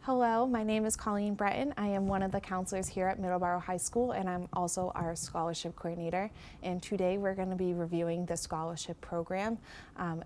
Hello, my name is Colleen Breton. I am one of the counselors here at Middleborough High School, and I'm also our scholarship coordinator. And today we're going to be reviewing the scholarship program,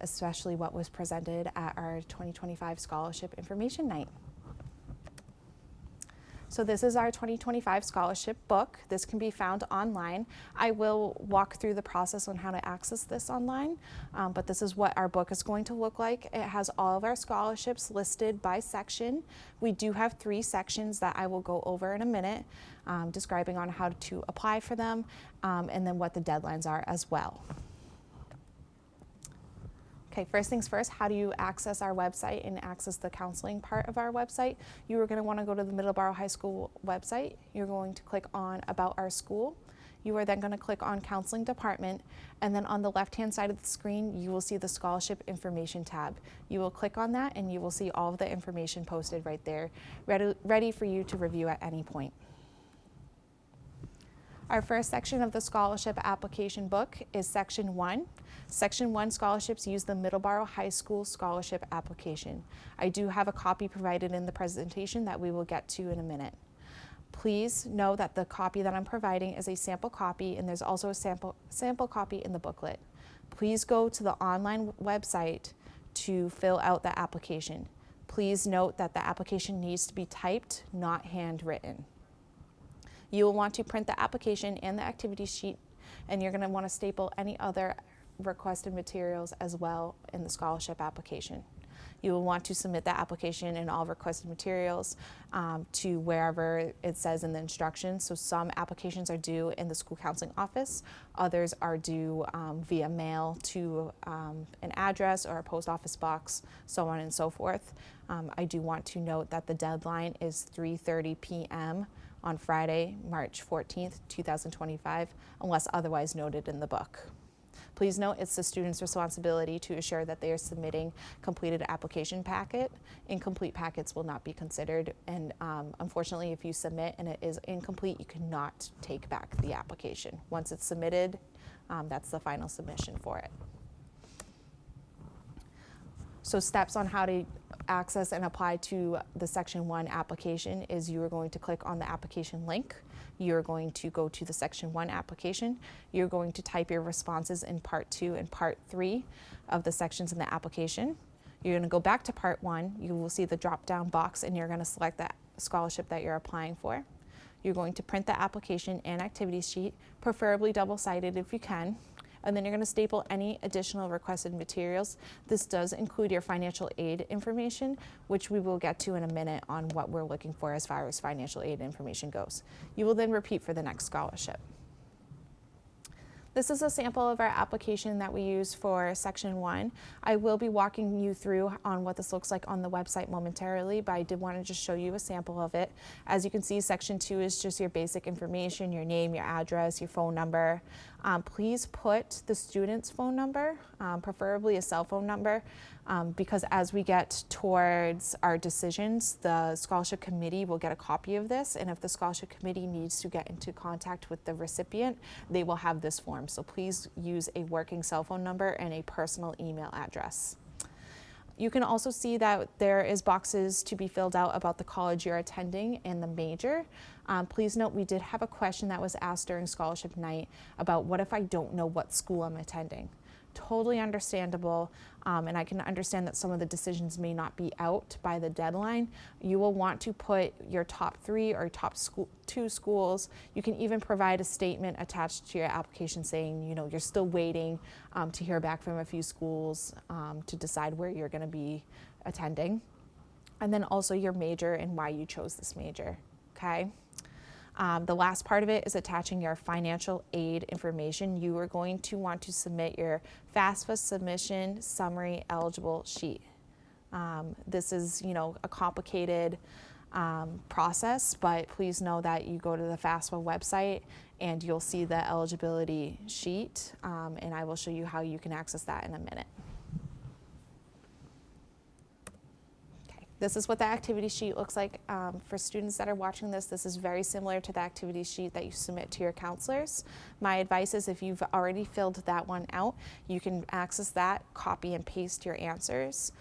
especially what was presented at our 2025 Scholarship Information Night. So this is our 2025 scholarship book. This can be found online. I will walk through the process on how to access this online, but this is what our book is going to look like. It has all of our scholarships listed by section. We do have 3 sections that I will go over in a minute, describing on how to apply for them, and then what the deadlines are as well. Okay, first things first, how do you access our website and access the counseling part of our website? You are going to want to go to the Middleborough High School website. You're going to click on About Our School. You are then going to click on Counseling Department, and then on the left-hand side of the screen, you will see the Scholarship Information tab. You will click on that, and you will see all of the information posted right there, ready for you to review at any point. Our first section of the scholarship application book is Section 1. Section 1 scholarships use the Middleborough High School scholarship application. I do have a copy provided in the presentation that we will get to in a minute. Please know that the copy that I'm providing is a sample copy, and there's also a sample copy in the booklet. Please go to the online website to fill out the application. Please note that the application needs to be typed, not handwritten. You will want to print the application and the activity sheet, and you're going to want to staple any other requested materials as well in the scholarship application. You will want to submit the application and all requested materials to wherever it says in the instructions. So some applications are due in the school counseling office, others are due via mail to an address or a post office box, so on and so forth. I do want to note that the deadline is 3:30 p.m. on Friday, March 14th, 2025, unless otherwise noted in the book. Please note it's the student's responsibility to assure that they are submitting completed application packet. Incomplete packets will not be considered, and unfortunately, if you submit and it is incomplete, you cannot take back the application. Once it's submitted, that's the final submission for it. So steps on how to access and apply to the Section 1 application is you are going to click on the application link. You're going to go to the Section 1 application. You're going to type your responses in Part 2 and Part 3 of the sections in the application. You're going to go back to Part 1. You will see the drop-down box, and you're going to select that scholarship that you're applying for. You're going to print the application and activity sheet, preferably double-sided if you can. And then you're going to staple any additional requested materials. This does include your financial aid information, which we will get to in a minute on what we're looking for as far as financial aid information goes. You will then repeat for the next scholarship. This is a sample of our application that we use for Section 1. I will be walking you through on what this looks like on the website momentarily, but I did want to just show you a sample of it. As you can see, Section 2 is just your basic information, your name, your address, your phone number. Please put the student's phone number, preferably a cell phone number, because as we get towards our decisions, the scholarship committee will get a copy of this, and if the scholarship committee needs to get into contact with the recipient, they will have this form. So please use a working cell phone number and a personal email address. You can also see that there is boxes to be filled out about the college you're attending and the major. Please note we did have a question that was asked during scholarship night about what if I don't know what school I'm attending. Totally understandable, and I can understand that some of the decisions may not be out by the deadline. You will want to put your top 3 or top 2 schools. You can even provide a statement attached to your application saying, you know, you're still waiting to hear back from a few schools to decide where you're going to be attending. And then also your major and why you chose this major, okay? The last part of it is attaching your financial aid information. You are going to want to submit your FAFSA submission summary eligible sheet. This is, you know, a complicated process, but please know that you go to the FAFSA website and you'll see the eligibility sheet, and I will show you how you can access that in a minute. This is what the activity sheet looks like. For students that are watching this, this is very similar to the activity sheet that you submit to your counselors. My advice is if you've already filled that one out, you can access that, copy and paste your answers.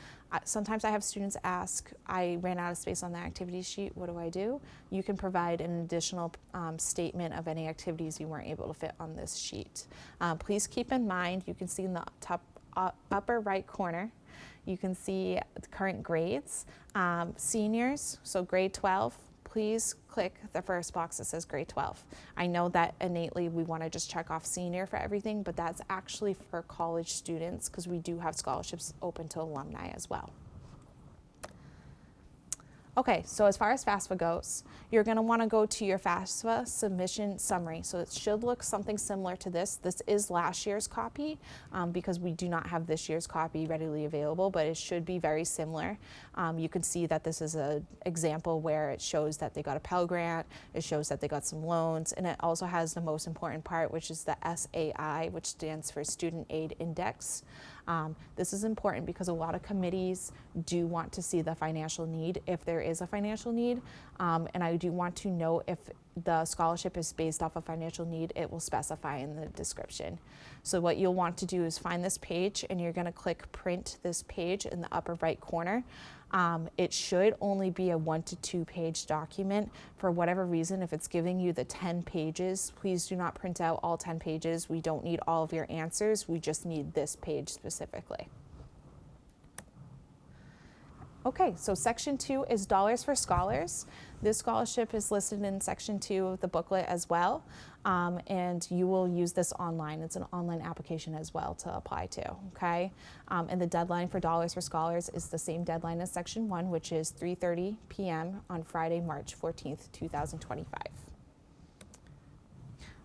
Sometimes I have students ask, I ran out of space on the activity sheet, what do I do? You can provide an additional statement of any activities you weren't able to fit on this sheet. Please keep in mind, you can see in the top upper right corner, you can see the current grades. Seniors, so grade 12, please click the first box that says grade 12. I know that innately we want to just check off senior for everything, but that's actually for college students because we do have scholarships open to alumni as well. Okay, so as far as FAFSA goes, you're going to want to go to your FAFSA submission summary. So it should look something similar to this. This is last year's copy because we do not have this year's copy readily available, but it should be very similar. You can see that this is an example where it shows that they got a Pell Grant, it shows that they got some loans, and it also has the most important part, which is the SAI, which stands for Student Aid Index. This is important because a lot of committees do want to see the financial need if there is a financial need, and I do want to know if the scholarship is based off a financial need, it will specify in the description. So what you'll want to do is find this page and you're going to click print this page in the upper right corner. It should only be a 1 to 2 page document. For whatever reason, if it's giving you the 10 pages, please do not print out all 10 pages. We don't need all of your answers. We just need this page specifically. Okay, so section 2 is dollars for scholars. This scholarship is listed in section 2 of the booklet as well, and you will use this online. It's an online application as well to apply to, okay? And the deadline for dollars for scholars is the same deadline as section 1, which is 3:30 p.m. on Friday, March 14th, 2025.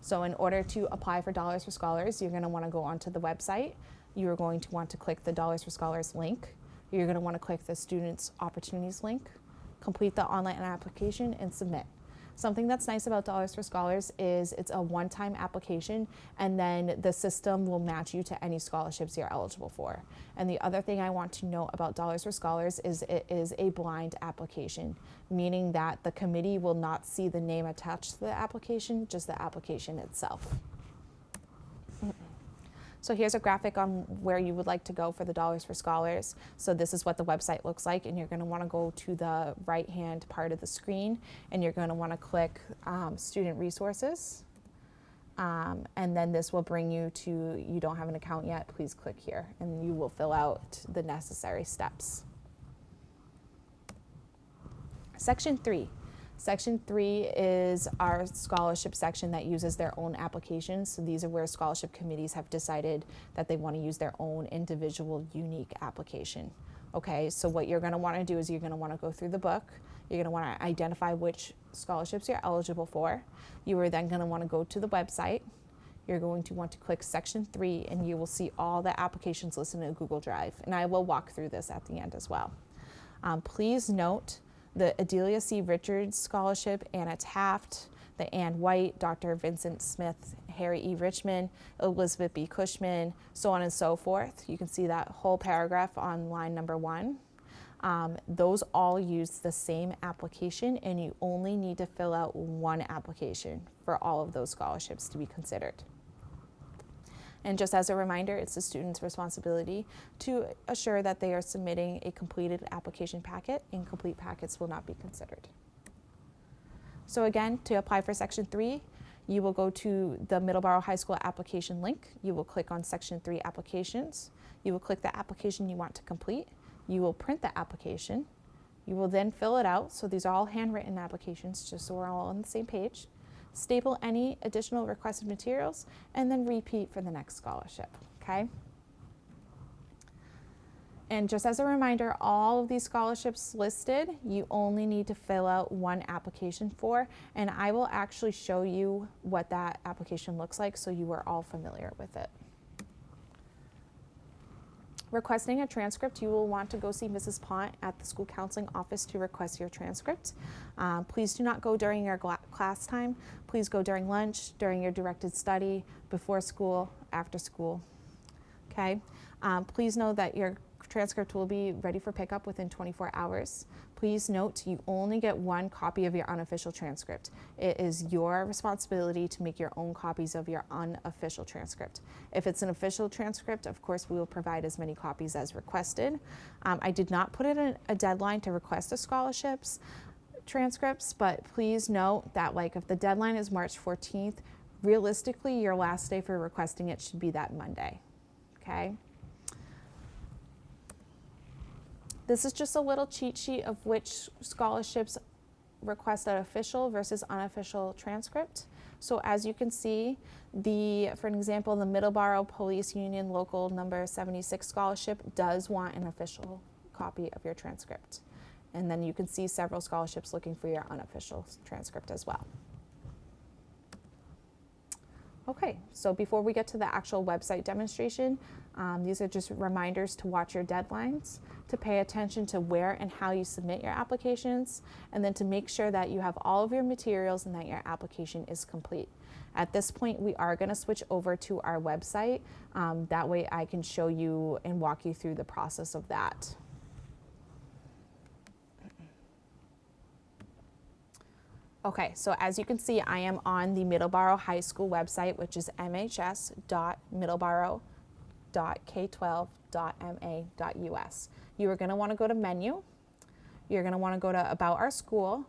So in order to apply for dollars for scholars, you're gonna wanna go onto the website. You're going to want to click the dollars for scholars link. You're going to want to click the Students Opportunities link, complete the online application, and submit. Something that's nice about Dollars for Scholars is it's a one-time application, and then the system will match you to any scholarships you're eligible for. And the other thing I want to note about Dollars for Scholars is it is a blind application, meaning that the committee will not see the name attached to the application, just the application itself. So here's a graphic on where you would like to go for the Dollars for Scholars. So this is what the website looks like, and you're going to want to go to the right-hand part of the screen, and you're going to want to click Student Resources. And then this will bring you to, you don't have an account yet, please click here, and you will fill out the necessary steps. Section 3. Section 3 is our scholarship section that uses their own applications. So these are where scholarship committees have decided that they want to use their own individual unique application. Okay, so what you're going to want to do is you're going to want to go through the book. You're going to want to identify which scholarships you're eligible for. You are then going to want to go to the website. You're going to want to click Section 3, and you will see all the applications listed in Google Drive. And I will walk through this at the end as well. Please note the Adelia C. Richards Scholarship, Anna Taft, the Ann White, Dr. Vincent Smith, Harry E. Richmond, Elizabeth B. Cushman, so on and so forth. You can see that whole paragraph on line number 1. Those all use the same application, and you only need to fill out one application for all of those scholarships to be considered. And just as a reminder, it's the student's responsibility to assure that they are submitting a completed application packet. Incomplete packets will not be considered. So again, to apply for Section 3, you will go to the Middleborough High School application link. You will click on Section 3 applications. You will click the application you want to complete. You will print the application. You will then fill it out. So these are all handwritten applications, just so we're all on the same page. Staple any additional requested materials, and then repeat for the next scholarship, okay? And just as a reminder, all of these scholarships listed, you only need to fill out one application for, and I will actually show you what that application looks like so you are all familiar with it. Requesting a transcript, you will want to go see Mrs. Pont at the school counseling office to request your transcript. Please do not go during your class time. Please go during lunch, during your directed study, before school, after school. Okay. Please know that your transcript will be ready for pickup within 24 hours. Please note you only get one copy of your unofficial transcript. It is your responsibility to make your own copies of your unofficial transcript. If it's an official transcript, of course, we will provide as many copies as requested. I did not put in a deadline to request the scholarships transcripts, but please note that like if the deadline is March 14th, realistically your last day for requesting it should be that Monday, okay? This is just a little cheat sheet of which scholarships request an official versus unofficial transcript. So as you can see, for an example, the Middleborough Police Union Local Number 76 scholarship does want an official copy of your transcript. And then you can see several scholarships looking for your unofficial transcript as well. Okay, so before we get to the actual website demonstration, these are just reminders to watch your deadlines, to pay attention to where and how you submit your applications, and then to make sure that you have all of your materials and that your application is complete. At this point, we are going to switch over to our website. That way I can show you and walk you through the process of that. Okay, so as you can see, I am on the Middleborough High School website, which is mhs.middleborough.k12.ma.us. You are going to want to go to Menu, you're going to want to go to About Our School,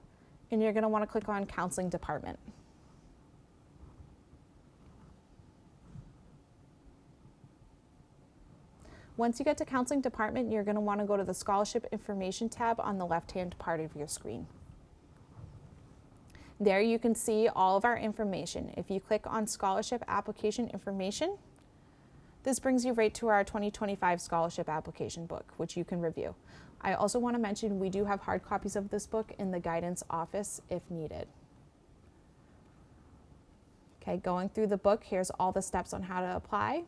and you're going to want to click on Counseling Department. Once you get to Counseling Department, you're going to want to go to the Scholarship Information tab on the left-hand part of your screen. There you can see all of our information. If you click on Scholarship Application Information, this brings you right to our 2025 Scholarship Application book, which you can review. I also want to mention we do have hard copies of this book in the guidance office if needed. Okay, going through the book, here's all the steps on how to apply.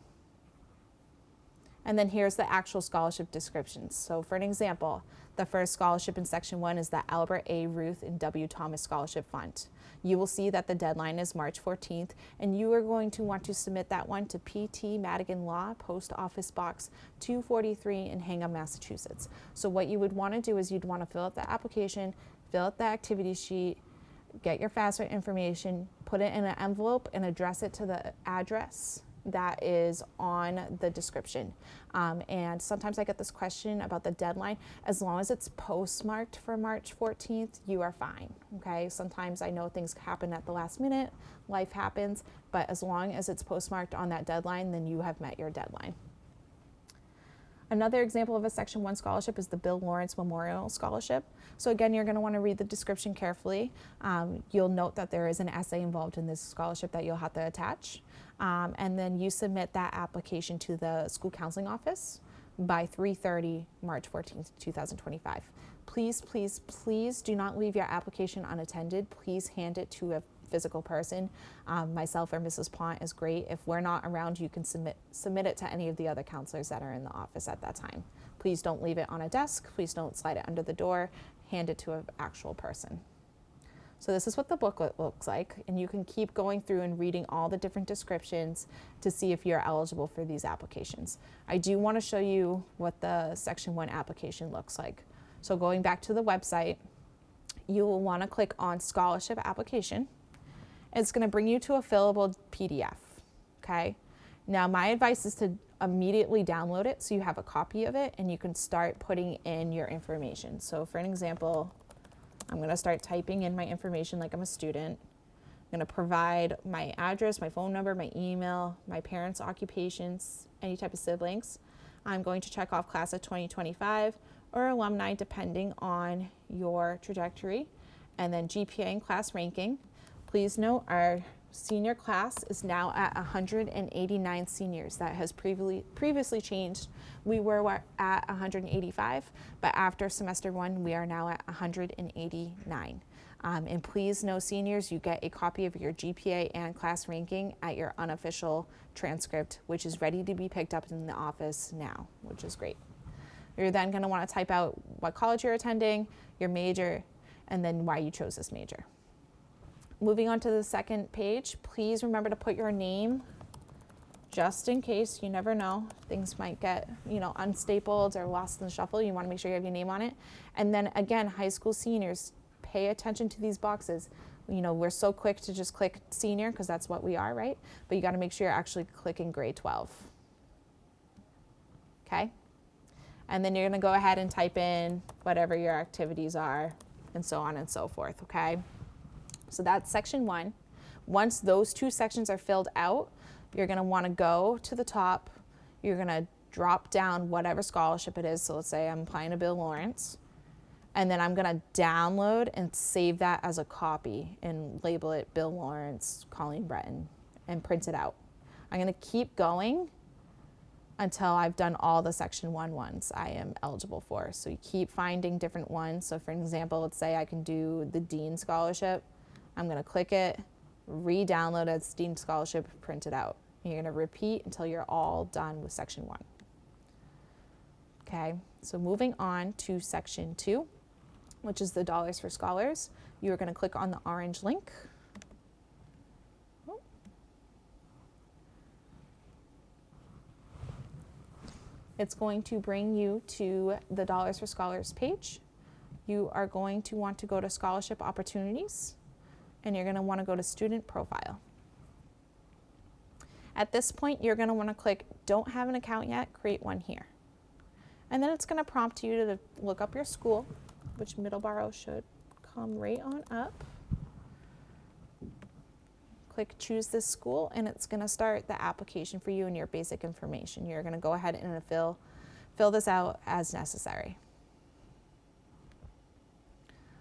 And then here's the actual scholarship descriptions. So for an example, the first scholarship in section 1 is the Albert A. Ruth and W. Thomas Scholarship Fund. You will see that the deadline is March 14th, and you are going to want to submit that one to P.T. Madigan Law, Post Office Box 243 in Hingham, Massachusetts. So what you would want to do is you'd want to fill out the application, fill out the activity sheet, get your FAFSA information, put it in an envelope, and address it to the address that is on the description. And sometimes I get this question about the deadline. As long as it's postmarked for March 14th, you are fine, okay? Sometimes I know things happen at the last minute, life happens, but as long as it's postmarked on that deadline, then you have met your deadline. Another example of a Section 1 scholarship is the Bill Lawrence Memorial Scholarship. So again, you're going to want to read the description carefully. You'll note that there is an essay involved in this scholarship that you'll have to attach. And then you submit that application to the school counseling office by 3:30 March 14th, 2025. Please, please, please do not leave your application unattended. Please hand it to a physical person. Myself or Mrs. Pont is great. If we're not around, you can submit it to any of the other counselors that are in the office at that time. Please don't leave it on a desk. Please don't slide it under the door. Hand it to an actual person. So this is what the booklet looks like, and you can keep going through and reading all the different descriptions to see if you're eligible for these applications. I do want to show you what the Section 1 application looks like. So going back to the website, you will want to click on Scholarship Application. It's going to bring you to a fillable PDF, okay? Now my advice is to immediately download it so you have a copy of it and you can start putting in your information. So for an example, I'm going to start typing in my information like I'm a student. I'm going to provide my address, my phone number, my email, my parents' occupations, any type of siblings. I'm going to check off class of 2025 or alumni depending on your trajectory, and then GPA and class ranking. Please note our senior class is now at 189 seniors. That has previously changed. We were at 185, but after semester 1, we are now at 189. And please know, seniors, you get a copy of your GPA and class ranking at your unofficial transcript, which is ready to be picked up in the office now, which is great. You're then going to want to type out what college you're attending, your major, and then why you chose this major. Moving on to the second page, please remember to put your name just in case, you never know, things might get, unstapled or lost in the shuffle. You want to make sure you have your name on it. And then again, high school seniors, pay attention to these boxes. We're so quick to just click senior because that's what we are, right? But you got to make sure you're actually clicking grade 12. Okay? And then you're going to go ahead and type in whatever your activities are and so on and so forth, okay? So that's section 1. Once those 2 sections are filled out, you're going to want to go to the top. You're going to drop down whatever scholarship it is. So let's say I'm applying to Bill Lawrence. And then I'm going to download and save that as a copy and label it Bill Lawrence, Colleen Breton, and print it out. I'm going to keep going until I've done all the section 1 ones I am eligible for. So you keep finding different ones. So for example, let's say I can do the Dean Scholarship. I'm going to click it, re-download as Dean Scholarship, print it out. And you're going to repeat until you're all done with section 1. Okay, so moving on to section 2, which is the Dollars for Scholars. You are going to click on the orange link. It's going to bring you to the Dollars for Scholars page. You are going to want to go to Scholarship Opportunities, and you're going to want to go to Student Profile. At this point, you're going to want to click Don't Have an Account Yet, Create One Here. And then it's going to prompt you to look up your school, which Middleborough should come right on up. Click Choose This School, and it's going to start the application for you and your basic information. You're going to go ahead and fill this out as necessary.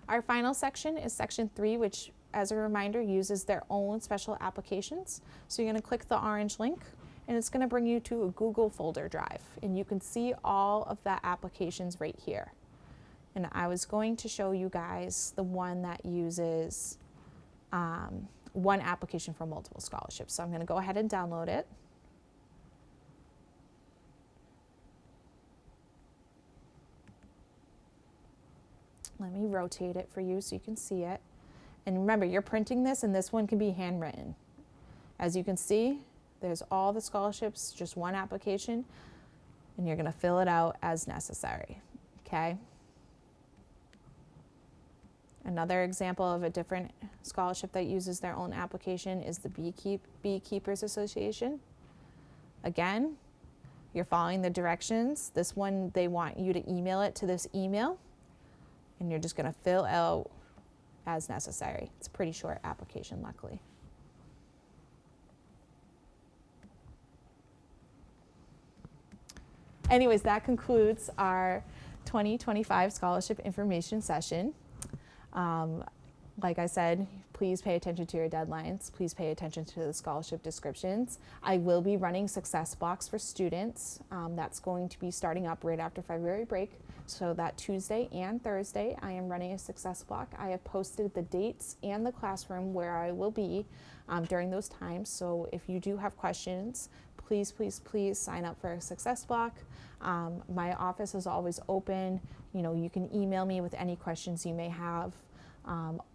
Our final section is section 3, which, as a reminder, uses their own special applications. So you're going to click the orange link, and it's going to bring you to a Google folder drive, and you can see all of the applications right here. And I was going to show you guys the one that uses one application for multiple scholarships. So I'm going to go ahead and download it. Let me rotate it for you so you can see it. And remember, you're printing this, and this one can be handwritten. As you can see, there's all the scholarships, just one application, and you're going to fill it out as necessary. Okay? Another example of a different scholarship that uses their own application is the Beekeepers Association. Again, you're following the directions. This one, they want you to email it to this email, and you're just going to fill out as necessary. It's a pretty short application, luckily. Anyways, that concludes our 2025 scholarship information session. Like I said, please pay attention to your deadlines. Please pay attention to the scholarship descriptions. I will be running Success Blocks for students. That's going to be starting up right after February break. So that Tuesday and Thursday, I am running a Success Block. I have posted the dates and the classroom where I will be during those times. So if you do have questions, please, please, please sign up for a Success Block. My office is always open. You can email me with any questions you may have.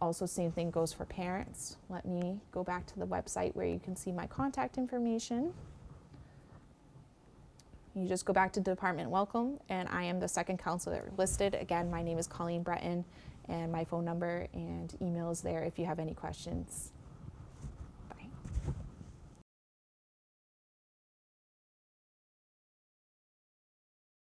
Also, same thing goes for parents. Let me go back to the website where you can see my contact information. You just go back to Department Welcome, and I am the second counselor listed. Again, my name is Colleen Breton, and my phone number and email is there if you have any questions.